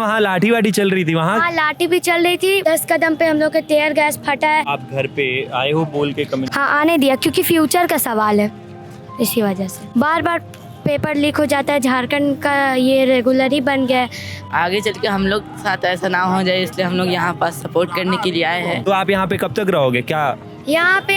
वहाँ लाठी वाठी चल रही थी वहाँ? हाँ, लाठी भी चल रही थी। 10 कदम पे हम लोग के टेयर गैस फटा है। आप घर पे आए हो बोल के कमेंट? हाँ, आने दिया क्योंकि फ्यूचर का सवाल है, इसी वजह से बार बार पेपर लीक हो जाता है। झारखंड का ये रेगुलर ही बन गया है। आगे चल के हम लोग साथ ऐसा ना हो जाए, इसलिए हम लोग यहाँ पास सपोर्ट करने के लिए आए हैं। तो आप यहाँ पे कब तक रहोगे? क्या यहाँ पे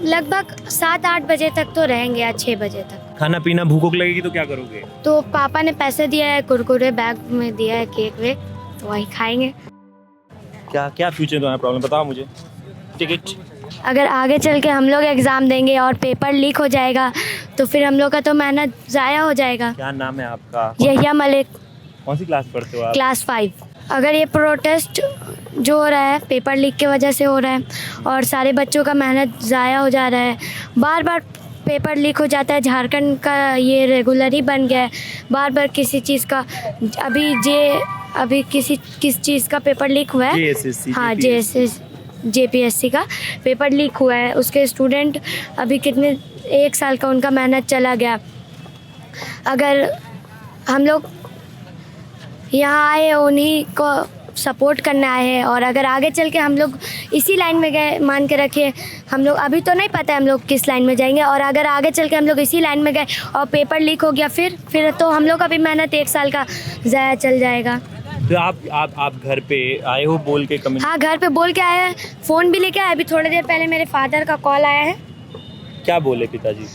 लगभग 7-8 बजे तक तो रहेंगे या 6 बजे तक। खाना पीना भूख लगेगी तो क्या करोगे? तो पापा ने पैसे दिया है, कुरकुरे बैग में दिया है, केक वेक, तो वही खाएंगे। क्या क्या फ्यूचर तुम्हारा प्रॉब्लम बताओ मुझे। टिकट अगर आगे चल के हम लोग एग्ज़ाम देंगे और पेपर लीक हो जाएगा तो फिर हम लोग का तो मेहनत ज़ाया हो जाएगा। क्या नाम है आपका? यहिया मलिक, कौन सी क्लास पढ़ते हो आप? क्लास 5। अगर ये प्रोटेस्ट जो हो रहा है पेपर लीक के वजह से हो रहा है और सारे बच्चों का मेहनत ज़ाया हो जा रहा है, बार बार पेपर लीक हो जाता है। झारखंड का ये रेगुलर ही बन गया है। बार बार किसी चीज़ का अभी किस चीज़ का पेपर लीक हुआ है? JSSC, हाँ, JPSC का पेपर लीक हुआ है। उसके स्टूडेंट अभी कितने 1 साल का उनका मेहनत चला गया। अगर हम लोग यहाँ आए उन्हीं को सपोर्ट करने आए हैं, और अगर आगे चल के हम लोग इसी लाइन में गए, मान के रखिए हम लोग अभी तो नहीं पता है हम लोग किस लाइन में जाएंगे, और अगर आगे चल के हम लोग इसी लाइन में गए और पेपर लीक हो गया फिर तो हम लोग का भी मेहनत 1 साल का ज़ाया चल जाएगा। तो आप घर पे आए हो बोल के कमेंट? हाँ, घर पे बोल के आए हैं, फ़ोन भी लेके आए। अभी थोड़ी देर पहले मेरे फादर का कॉल आया है। क्या बोले पिताजी?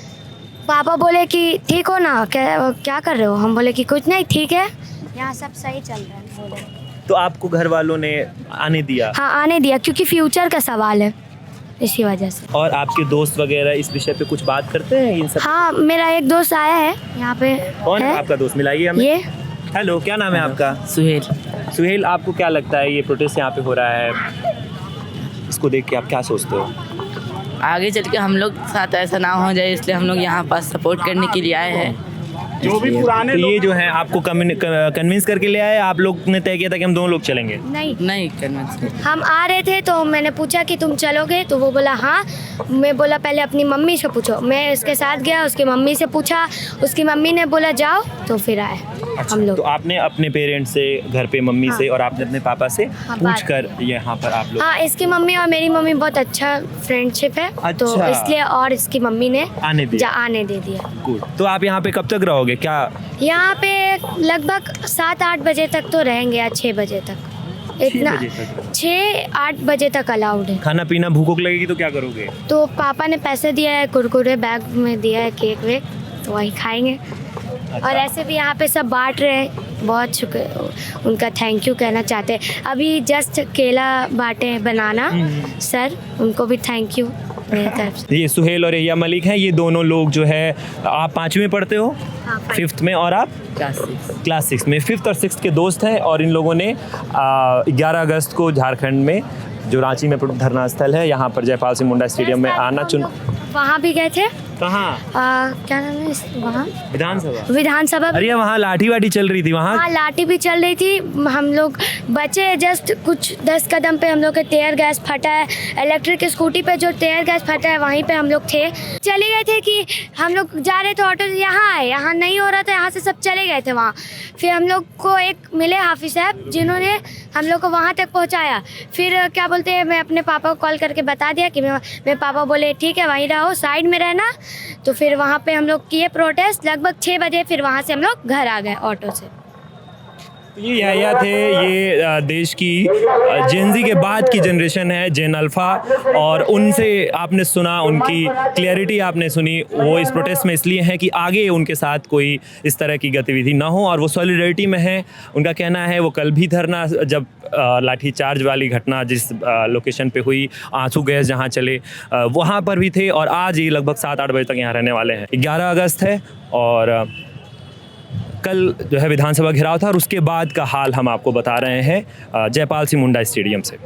पापा बोले कि ठीक हो ना, क्या कर रहे हो? हम बोले कि कुछ नहीं, ठीक है, यहाँ सब सही चल रहा है बोले। तो आपको घर वालों ने आने दिया? हाँ, आने दिया क्योंकि फ्यूचर का सवाल है, इसी वजह से। और आपके दोस्त वगैरह इस विषय पे कुछ बात करते हैं इन सब? हाँ, मेरा एक दोस्त आया है यहाँ पे। कौन है आपका दोस्त? मिलाइए हमें। ये हेलो, क्या नाम है आपका? सुहेल, आपको क्या लगता है ये प्रोटेस्ट यहाँ पे हो रहा है, इसको देख के आप क्या सोचते हो? आगे चल के हम लोग साथ ऐसा ना हो जाए, इसलिए हम लोग यहाँ पास सपोर्ट करने के लिए आए हैं। जो भी पुराने तो ये जो है आपको कन्विंस करके ले आए? आप लोग ने तय किया था कि हम दोनों लोग चलेंगे? नहीं करना। हम आ रहे थे तो मैंने पूछा कि तुम चलोगे, तो वो बोला हाँ। मैं बोला पहले अपनी मम्मी से पूछो। मैं उसके साथ गया, उसकी मम्मी से पूछा, उसकी मम्मी ने बोला जाओ, तो फिर आए हम लोग। तो आपने अपने पेरेंट्स से, घर पे मम्मी से, और आपने अपने पापा से पूछ कर यहाँ पर आप लोग? हाँ, इसकी मम्मी और मेरी मम्मी बहुत अच्छा फ्रेंडशिप है। तो इसलिए, और इसकी मम्मी ने आने दे दिया। गुड। तो आप यहाँ पे कब तक रहोगे? क्या यहाँ पे लगभग 7-8 बजे तक तो रहेंगे या 6 बजे तक। इतना 6-8 बजे तक अलाउड है। खाना पीना भूख लगेगी तो क्या करोगे? तो पापा ने पैसे दिया है, कुरकुरे बैग में दिया है, केक वेक, तो वही खाएंगे। और ऐसे भी यहाँ पे सब बांट रहे हैं, बहुत शुक्र, उनका थैंक यू कहना चाहते हैं। अभी जस्ट केला बांटे, बनाना सर, उनको भी थैंक यू मेरी तरफ से। ये सुहेल और यहिया मलिक हैं, ये दोनों लोग जो है, आप 5वीं में पढ़ते हो? हाँ, 5th में, और आप क्लास 6 में। 5th और 6th के दोस्त हैं, और इन लोगों ने 11 अगस्त को झारखंड में जो रांची में धरना स्थल है, यहाँ पर जयपाल सिंह मुंडा स्टेडियम में आना वहाँ भी गए थे। कहाँ? क्या नाम है वहाँ? विधानसभा। अरे वहाँ लाठी वाठी चल रही थी वहाँ? हाँ, लाठी भी चल रही थी। हम लोग बचे जस्ट कुछ 10 कदम पे हम लोग के टेयर गैस फटा है। इलेक्ट्रिक स्कूटी पे जो टेयर गैस फटा है वहीं पे हम लोग थे। चले गए थे कि हम लोग जा रहे थे, ऑटो से यहाँ आए, यहाँ नहीं हो रहा था, यहाँ से सब चले गए थे वहाँ। फिर हम लोग को एक मिले हाफिज साहब, जिन्होंने हम लोग को वहाँ तक पहुँचाया। फिर क्या बोलते हैं, मैं अपने पापा को कॉल करके बता दिया कि मेरे पापा बोले ठीक है वहीं रहो, साइड में रहना। तो फिर वहाँ पे हम लोग किए प्रोटेस्ट लगभग 6 बजे। फिर वहाँ से हम लोग घर आ गए ऑटो से। ये यहिया थे, ये देश की जेनजी के बाद की जनरेशन है, जेन अल्फ़ा, और उनसे आपने सुना, उनकी क्लैरिटी आपने सुनी। वो इस प्रोटेस्ट में इसलिए हैं कि आगे उनके साथ कोई इस तरह की गतिविधि ना हो, और वो सॉलिडरिटी में है। उनका कहना है वो कल भी धरना, जब लाठीचार्ज वाली घटना जिस लोकेशन पे हुई, आंसू गैस जहाँ चले, वहाँ पर भी थे, और आज ये लगभग 7-8 बजे तक यहाँ रहने वाले हैं। 11 अगस्त है, और कल जो है विधानसभा घेराव था, और उसके बाद का हाल हम आपको बता रहे हैं जयपाल सिंह मुंडा स्टेडियम से।